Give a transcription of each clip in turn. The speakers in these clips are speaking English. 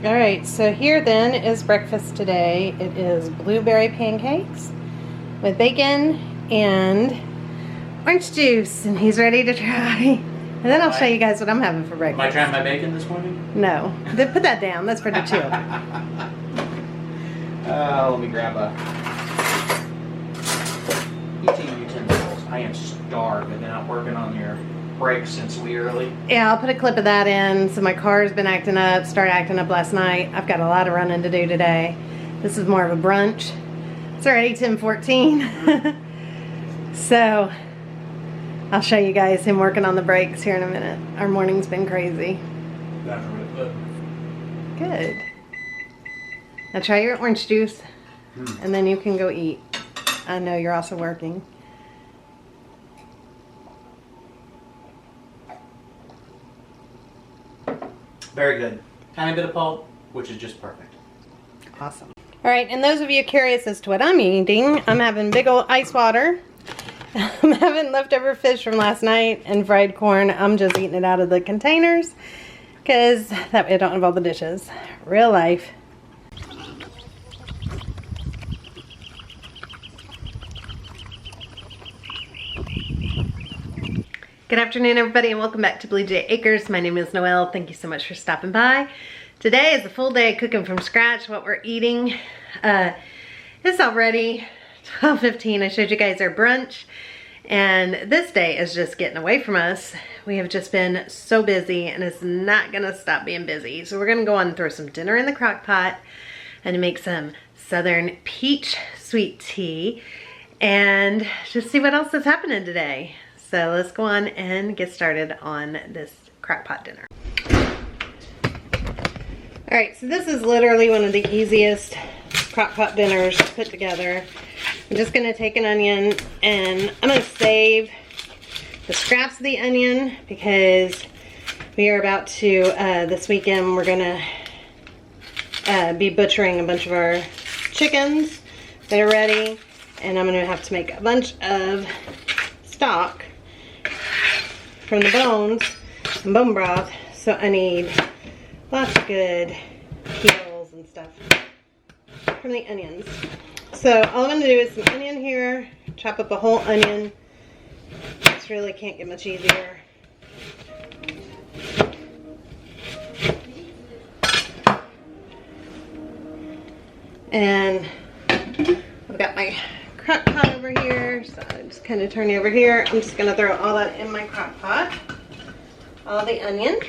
All right, so here then is breakfast today. It is blueberry pancakes with bacon and orange juice, and he's ready to try. And then I'll show you guys what I'm having for breakfast. Am I trying my bacon this morning? No, put that down. That's for the children. Let me grab a eating utensils. I am starved. I've been out working on your brakes since wee early. Yeah, I'll put a clip of that in. So my car's been acting up, started acting up last night. I've got a lot of running to do today. This is more of a brunch. It's already 10:14. So I'll show you guys him working on the brakes here in a minute. Our morning's been crazy. Good. Now try your orange juice and then you can go eat. I know you're also working. Very good. Tiny bit of pulp, which is just perfect. Awesome. All right, and those of you curious as to what I'm eating, I'm having big old ice water. I'm having leftover fish from last night and fried corn. I'm just eating it out of the containers because that way I don't have all the dishes. Real life. Good afternoon, everybody, and welcome back to Blue Jay Acres. My name is Noelle. Thank you so much for stopping by. Today is a full day of cooking from scratch. What we're eating, it's already 12:15. I showed you guys our brunch, and this day is just getting away from us. We have just been so busy, and it's not gonna stop being busy. So we're gonna go on and throw some dinner in the crock pot and make some Southern peach sweet tea and just see what else is happening today. So let's go on and get started on this crock pot dinner. All right, so this is literally one of the easiest crock pot dinners put together. I'm just gonna take an onion and I'm gonna save the scraps of the onion because we are about to, this weekend, we're gonna be butchering a bunch of our chickens that are ready, and I'm gonna have to make a bunch of stock from the bones and bone broth, so I need lots of good peels and stuff from the onions. So all I'm going to do is some onion here, chop up a whole onion. This really can't get much easier. And I've got my crock pot over here, so I just kind of turn it over here. I'm just going to throw all that in my crock pot, all the onion.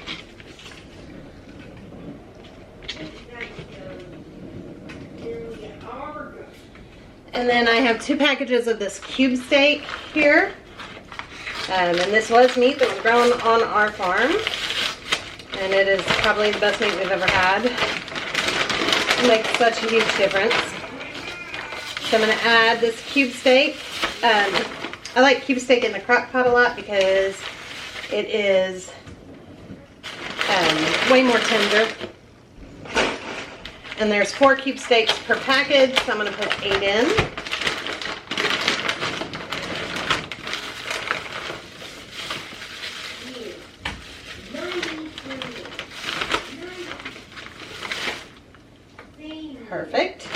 And then I have 2 packages of this cube steak here, and this was meat that was grown on our farm, and it is probably the best meat we've ever had. It makes such a huge difference. So I'm going to add this cube steak. I like cube steak in the crock pot a lot because it is way more tender. And there's 4 cube steaks per package, so I'm going to put 8 in. Perfect.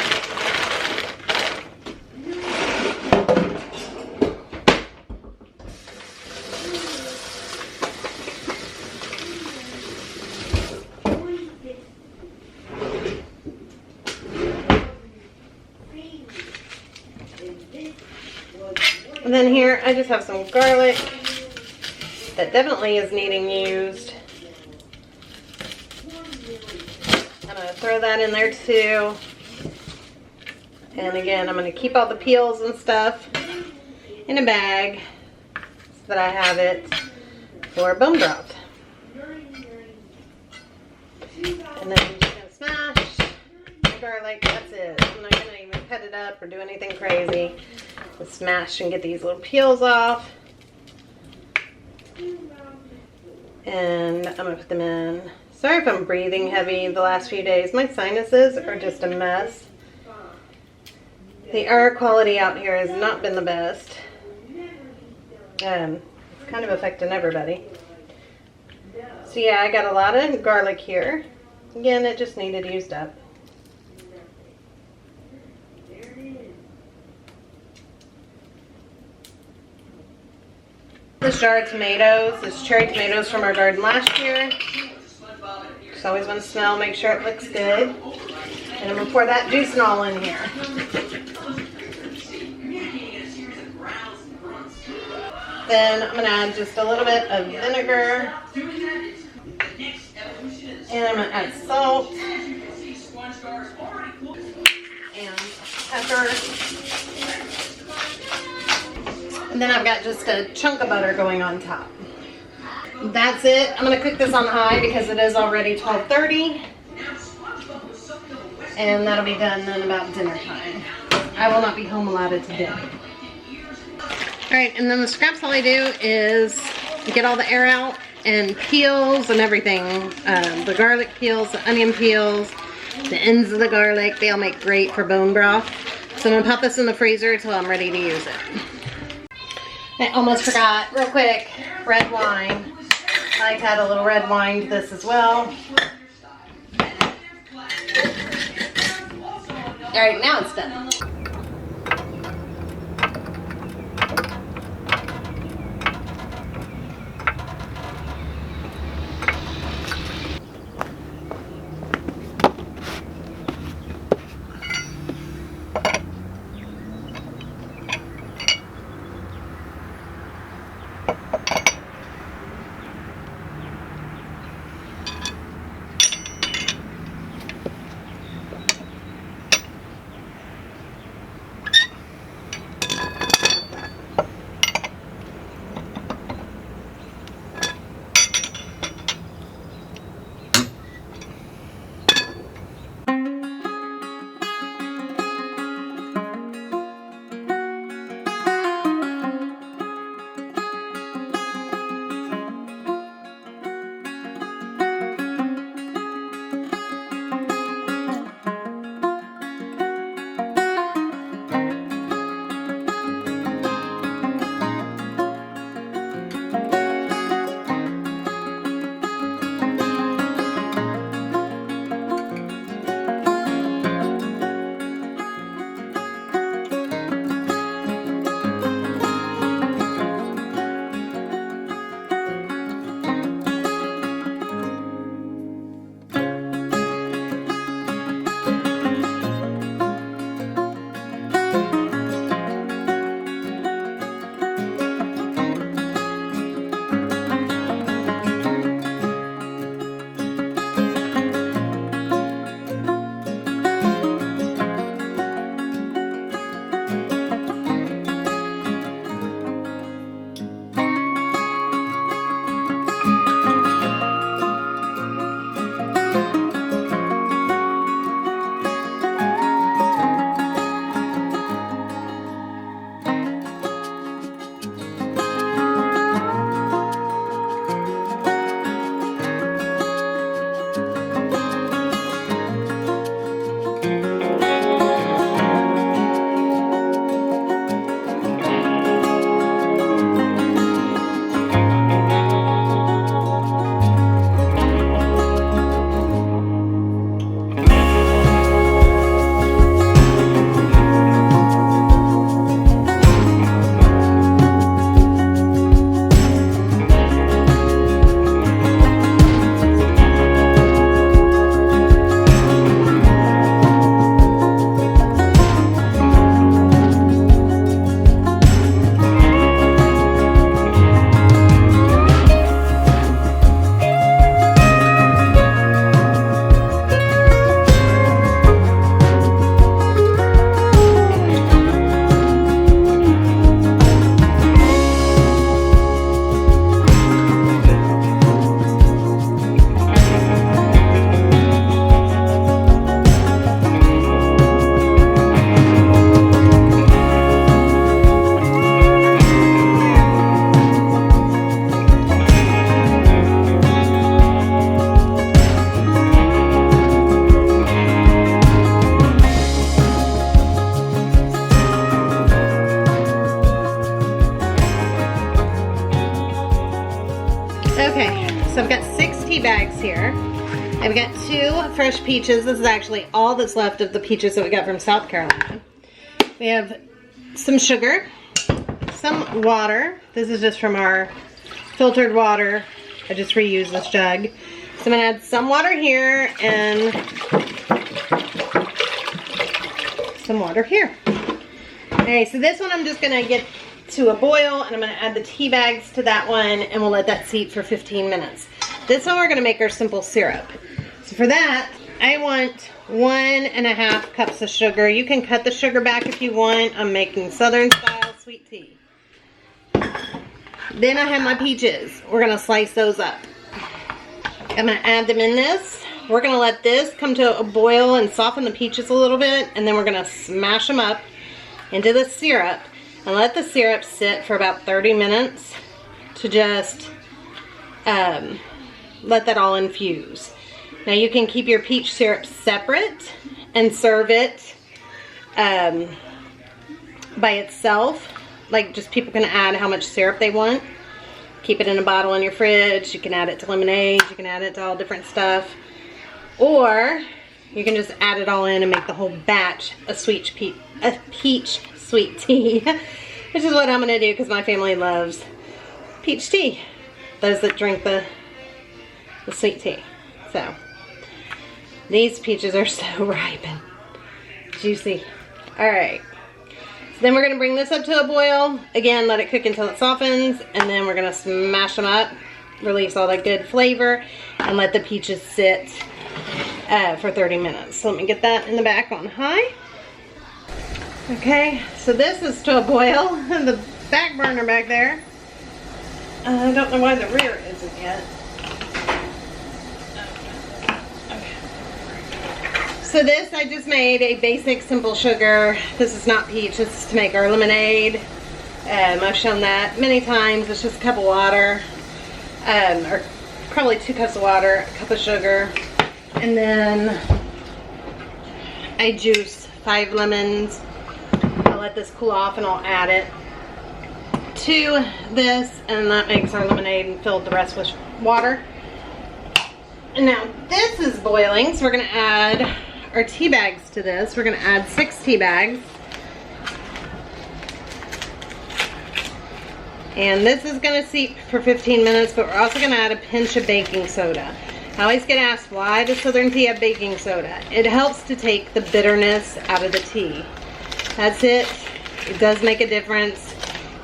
And then here I just have some garlic that definitely is needing used. I'm going to throw that in there too. And again, I'm going to keep all the peels and stuff in a bag so that I have it for bone broth. And then I'm just going to smash the garlic. That's it. I'm not going to even cut it up or do anything crazy. Just smash and get these little peels off. And I'm going to put them in. Sorry if I'm breathing heavy the last few days. My sinuses are just a mess. The air quality out here has not been the best. It's kind of affecting everybody. So yeah, I got a lot of garlic here. Again, it just needed used up. This jar of tomatoes, this cherry tomatoes from our garden last year. Just always want to smell, make sure it looks good. And I'm going to pour that juice and all in here. Then I'm going to add just a little bit of vinegar. And I'm going to add salt. And pepper. And then I've got just a chunk of butter going on top. That's it. I'm going to cook this on high because it is already 12:30. And that'll be done in about dinner time. I will not be home allotted to dinner. Alright, and then the scraps, all I do is get all the air out and peels and everything. The garlic peels, the onion peels, the ends of the garlic. They all make great for bone broth. So I'm going to pop this in the freezer until I'm ready to use it. I almost forgot, real quick, red wine. I like to add a little red wine to this as well. Alright, now it's done. Okay, so I've got 6 tea bags here. I've got 2 fresh peaches. This is actually all that's left of the peaches that we got from South Carolina. We have some sugar, some water. This is just from our filtered water. I just reused this jug. So I'm gonna add some water here and some water here. Okay, so this one I'm just gonna get to a boil, and I'm gonna add the tea bags to that one, and we'll let that seat for 15 minutes. This one we're gonna make our simple syrup. So for that, I want 1.5 cups of sugar. You can cut the sugar back if you want. I'm making Southern style sweet tea. Then I have my peaches. We're gonna slice those up. I'm gonna add them in this. We're gonna let this come to a boil and soften the peaches a little bit, and then we're gonna smash them up into the syrup and let the syrup sit for about 30 minutes to just let that all infuse. Now you can keep your peach syrup separate and serve it by itself. Like, just people can add how much syrup they want. Keep it in a bottle in your fridge. You can add it to lemonade. You can add it to all different stuff. Or you can just add it all in and make the whole batch a peach sweet tea, which is what I'm going to do because my family loves peach tea. Those that drink the sweet tea. So these peaches are so ripe and juicy. All right. So then we're going to bring this up to a boil. Again, let it cook until it softens, and then we're going to smash them up, release all that good flavor, and let the peaches sit for 30 minutes. So let me get that in the back on high. Okay, so this is to a boil. The back burner back there. I don't know why the rear isn't yet. So this, I just made a basic simple sugar. This is not peach, this is to make our lemonade. I've shown that many times. It's just a cup of water, or probably 2 cups of water, a cup of sugar, and then I juice 5 lemons. I'll let this cool off and I'll add it to this, and that makes our lemonade, and fill the rest with water. And now this is boiling, so we're gonna add our tea bags to this. We're gonna add 6 tea bags. And this is gonna steep for 15 minutes, but we're also gonna add a pinch of baking soda. I always get asked, why does Southern tea have baking soda? It helps to take the bitterness out of the tea. That's it. It does make a difference.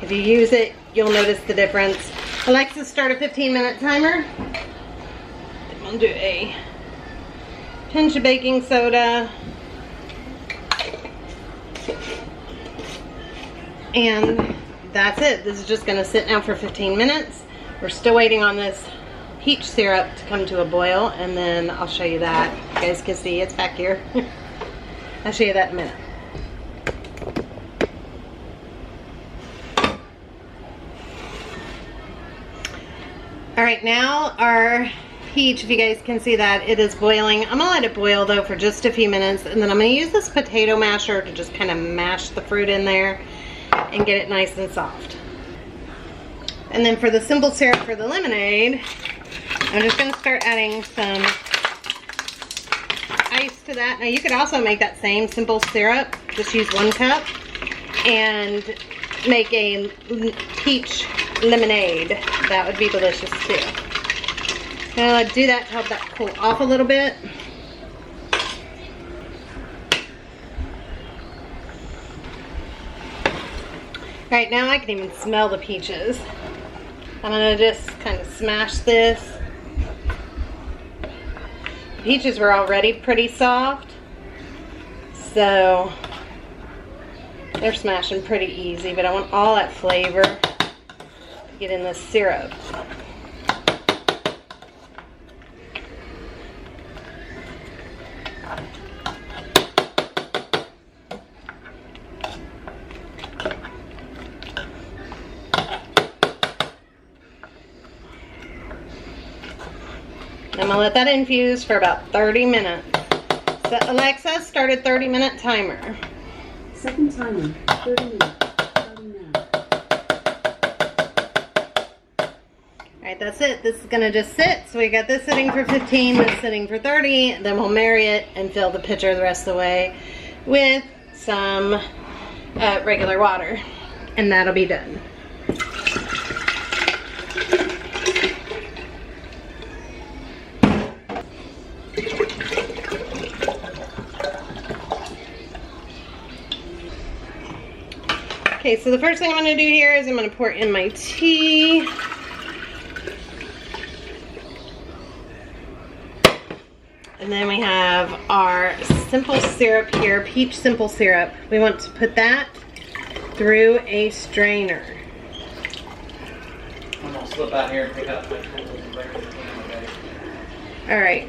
If you use it, you'll notice the difference. Alexa, start a 15-minute timer. Then we'll do a pinch of baking soda. And that's it. This is just going to sit now for 15 minutes. We're still waiting on this peach syrup to come to a boil, and then I'll show you that. You guys can see it's back here. I'll show you that in a minute. All right, now our peach, if you guys can see that, it is boiling. I'm gonna let it boil though for just a few minutes, and then I'm gonna use this potato masher to just kind of mash the fruit in there and get it nice and soft. And then for the simple syrup for the lemonade, I'm just gonna start adding some ice to that. Now you could also make that same simple syrup, just use 1 cup, and make a peach lemonade. That would be delicious too. Now do that to help that cool off a little bit. Right now I can even smell the peaches. I'm gonna just kind of smash this. The peaches were already pretty soft, so they're smashing pretty easy, but I want all that flavor to get in the syrup. I'm gonna let that infuse for about 30 minutes. So Alexa, start a 30-minute timer. Second timer, 30 minutes, starting now. Alright, that's it. This is gonna just sit. So we got this sitting for 15, this sitting for 30. Then we'll marry it and fill the pitcher the rest of the way with some regular water. And that'll be done. Okay, so the first thing I'm gonna do here is I'm gonna pour in my tea. And then we have our simple syrup here, peach simple syrup. We want to put that through a strainer. I'm gonna slip out here and pick up my tools and bring them in the bag. All right.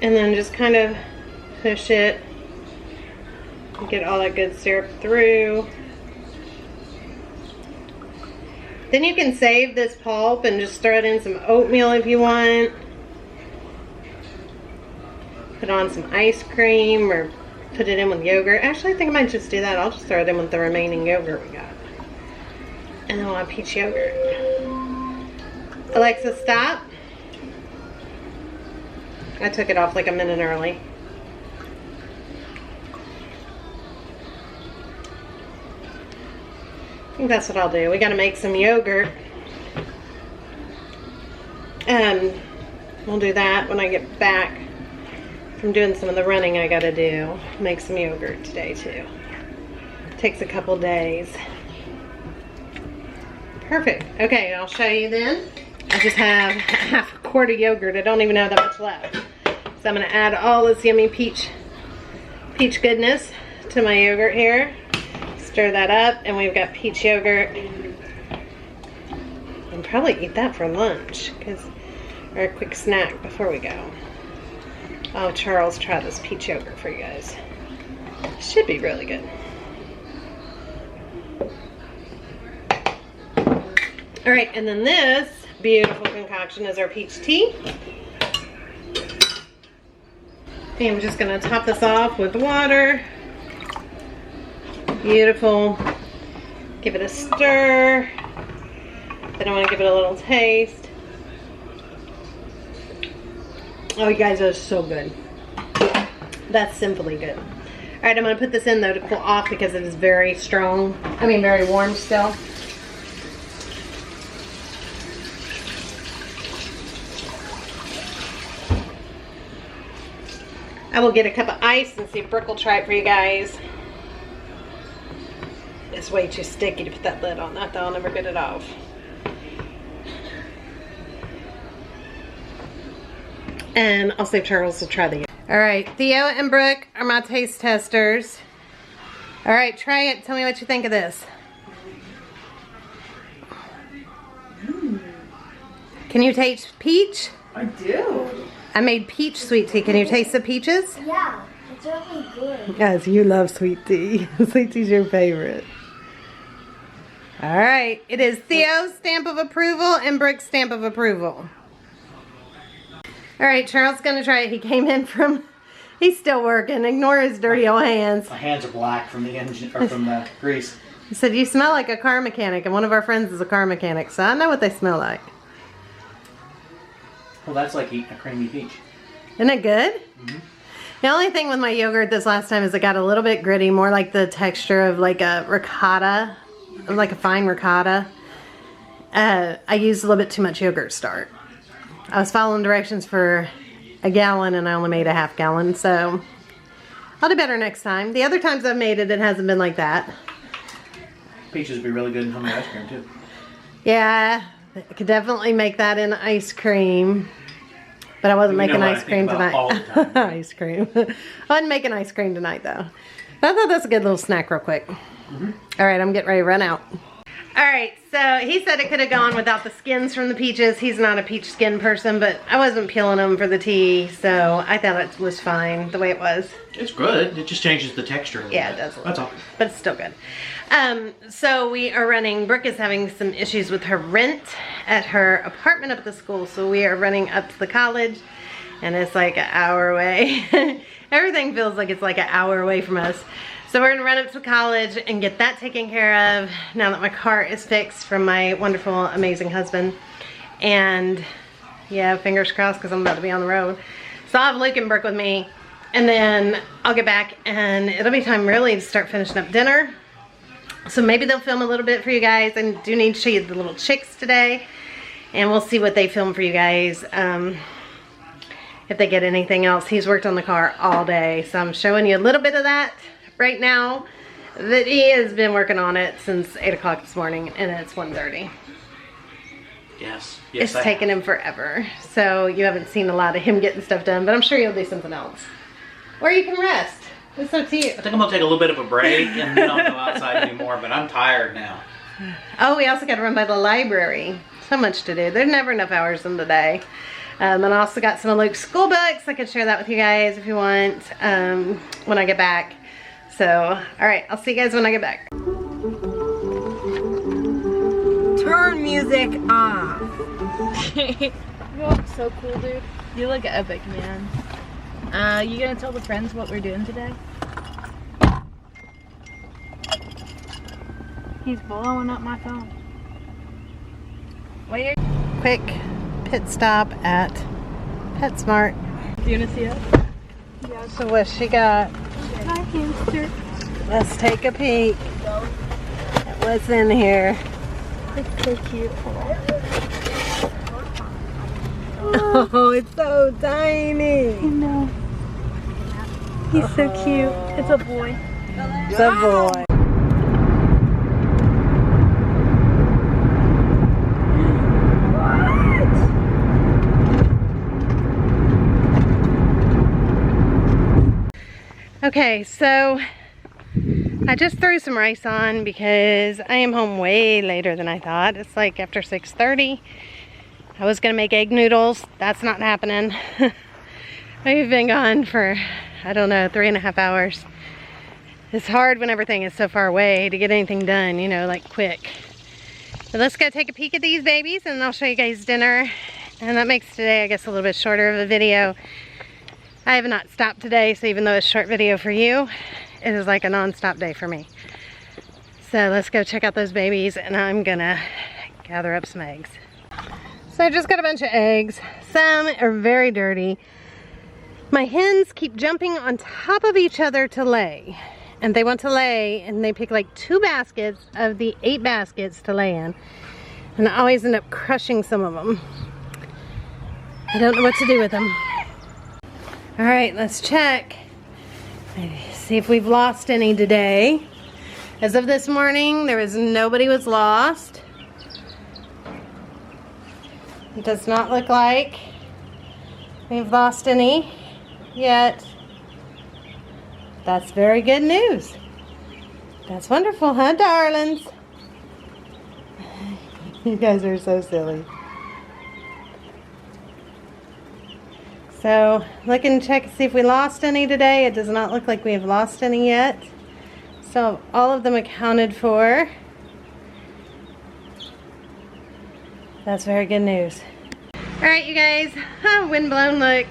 And then just kind of push it, get all that good syrup through. Then you can save this pulp and just throw it in some oatmeal if you want. Put on some ice cream or put it in with yogurt. Actually, I think I might just do that. I'll just throw it in with the remaining yogurt we got. And then we'll have peach yogurt. Alexa, stop. I took it off like a minute early. I think that's what I'll do. We gotta make some yogurt. We'll do that when I get back from doing some of the running I gotta do. Make some yogurt today too. Takes a couple days. Perfect. Okay, I'll show you then. I just have half a quart of yogurt. I don't even have that much left. So I'm gonna add all this yummy peach goodness to my yogurt here. Stir that up, and we've got peach yogurt. And probably eat that for lunch, or a quick snack before we go. Oh, Charles, try this peach yogurt for you guys. Should be really good. All right, and then this beautiful concoction is our peach tea. And I'm just gonna top this off with water. Beautiful. Give it a stir. Then I want to give it a little taste. Oh, you guys, that's so good. That's simply good. All right, I'm going to put this in though to cool off because it is very strong. I mean, very warm still. I will get a cup of ice and see if Brooke will try it for you guys. It's way too sticky to put that lid on that though. I'll never get it off. And I'll save Charles to try the. All right, Theo and Brooke are my taste testers. All right, try it. Tell me what you think of this. Can you taste peach? I do. I made peach sweet tea. Can you taste the peaches? Yeah, it's really good. Yes, you love sweet tea. Sweet tea's your favorite. All right, it is Theo's stamp of approval and Brooke's stamp of approval. All right, Charles' gonna try it. He came in from, he's still working. Ignore his dirty old hands. My hands are black from the engine, or from the grease. He said, you smell like a car mechanic, and one of our friends is a car mechanic, so I know what they smell like. Well, that's like eating a creamy peach. Isn't it good? Mm-hmm. The only thing with my yogurt this last time is it got a little bit gritty, more like the texture of like a ricotta, like a fine ricotta. I used a little bit too much yogurt starch. I was following directions for a gallon and I only made a half gallon, so I'll do better next time. The other times I've made it, it hasn't been like that. Peaches would be really good in homemade ice cream too. Yeah, I could definitely make that in ice cream. But I wasn't making ice cream tonight. All the time. Ice cream. I wasn't making ice cream tonight though. But I thought that's a good little snack real quick. Mm-hmm. All right, I'm getting ready to run out. All right, so he said it could have gone without the skins from the peaches. He's not a peach skin person, but I wasn't peeling them for the tea, so I thought it was fine the way it was. It's good. It just changes the texture a little Yeah, bit. it does a little That's bit, all. but it's still good. So we are running, Brooke is having some issues with her rent at her apartment up at the school, so we are running up to the college, and it's like an hour away. Everything feels like it's like an hour away from us. So we're gonna run up to college and get that taken care of now that my car is fixed from my wonderful, amazing husband. And yeah, fingers crossed because I'm about to be on the road. So I'll have Luke and Brooke with me, and then I'll get back and it'll be time really to start finishing up dinner. So maybe they'll film a little bit for you guys. I do need to show you the little chicks today, and we'll see what they film for you guys. If they get anything else. He's worked on the car all day, so I'm showing you a little bit of that right now, that he has been working on it since 8 o'clock this morning, and it's 1:30. Yes. It's taken him forever, so you haven't seen a lot of him getting stuff done, but I'm sure you'll do something else. Or you can rest. It's up to you. I think I'm gonna take a little bit of a break and then I'll go outside anymore, but I'm tired now. Oh, we also got to run by the library. So much to do. There's never enough hours in the day. And I also got some of Luke's school books. I can share that with you guys if you want when I get back. So, all right, I'll see you guys when I get back. Turn music off. You look so cool, dude. You look epic, man. You gonna tell the friends what we're doing today? He's blowing up my phone. Wait. Quick pit stop at PetSmart. Do you wanna see it? So what she got? Hi, hamster. Let's take a peek at what's in here. It's so cute. Oh, it's so tiny. I know. He's so cute. It's a boy. It's a boy. Okay, so I just threw some rice on because I am home way later than I thought. It's like after 6:30. I was gonna make egg noodles. That's not happening. We've been gone for, I don't know, 3.5 hours. It's hard when everything is so far away to get anything done, you know, like quick. But let's go take a peek at these babies and I'll show you guys dinner. And that makes today, I guess, a little bit shorter of a video. I have not stopped today, so even though it's a short video for you, it is like a non-stop day for me. So let's go check out those babies and I'm gonna gather up some eggs. So I just got a bunch of eggs. Some are very dirty. My hens keep jumping on top of each other to lay. And they want to lay, and they pick like 2 baskets of the 8 baskets to lay in. And I always end up crushing some of them. I don't know what to do with them. All right, let's check. See if we've lost any today. As of this morning, nobody was lost. It does not look like we've lost any yet. That's very good news. That's wonderful, huh, darlings? You guys are so silly. So, looking to check and see if we lost any today. It does not look like we have lost any yet. So, all of them accounted for. That's very good news. Alright, you guys. Windblown look.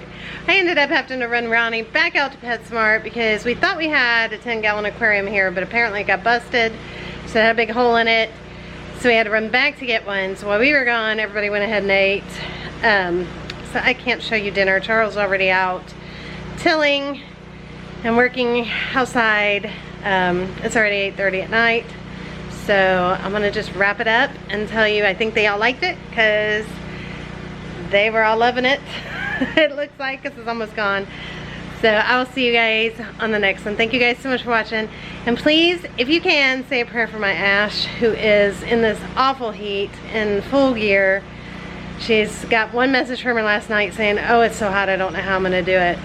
I ended up having to run Ronnie back out to PetSmart because we thought we had a 10-gallon aquarium here, but apparently it got busted. So it had a big hole in it. So we had to run back to get one. So while we were gone, everybody went ahead and ate. So I can't show you dinner. Charles is already out tilling and working outside. It's already 8:30 at night. So I'm gonna just wrap it up and tell you I think they all liked it because they were all loving it. It looks like this is almost gone. So I will see you guys on the next one. Thank you guys so much for watching. And please, if you can, say a prayer for my Ash, who is in this awful heat in full gear. She's got one message from her last night saying, oh, it's so hot, I don't know how I'm gonna do it.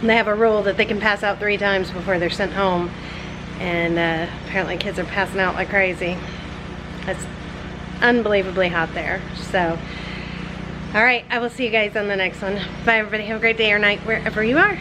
And they have a rule that they can pass out 3 times before they're sent home. And apparently kids are passing out like crazy. It's unbelievably hot there. So, all right, I will see you guys on the next one. Bye, everybody. Have a great day or night wherever you are.